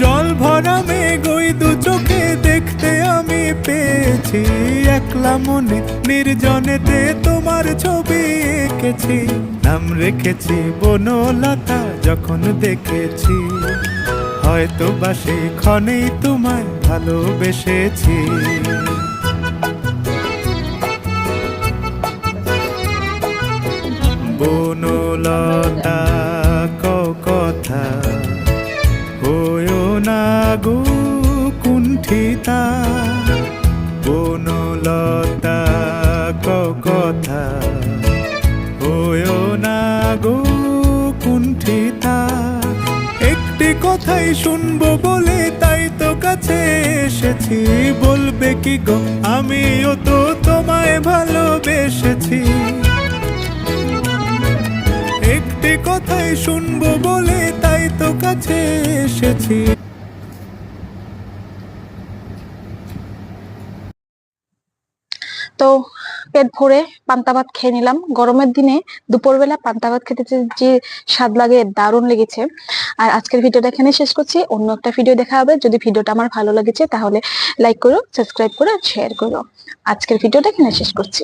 জল ভরা মেঘ ওই দু চোখে দেখতে আমি পেয়েছি, একলা মনে নির্জনেতে তোমার ছবি এঁকেছি। নাম রেখেছি বনলতা যখন দেখেছি, হয়তো বা সেই ক্ষণেই তোমায় ভালোবেসেছি। বনলতা কথা হয়ো না গো কুণ্ঠিতা, বনলতা কথা হয়ো না গো কুণ্ঠিতা। একটি কথাই শুনবো বলে তাই তো কাছে এসেছি, বলবে কি গো আমিও তো তোমায় ভালোবেসেছি। একটি কথাই শুনবো বলে তাই তো কাছে এসেছি। তো পেট ভরে পান্তা ভাত খেয়ে নিলাম। গরমের দিনে দুপুরবেলা পান্তা ভাত খেতে যে স্বাদ লাগে, দারুণ লেগেছে। আর আজকের ভিডিওটা এখানে শেষ করছি, অন্য একটা ভিডিও দেখা হবে। যদি ভিডিওটা আমার ভালো লেগেছে তাহলে লাইক করো, সাবস্ক্রাইব করো, শেয়ার করো। আজকের ভিডিওটা এখানে শেষ করছি।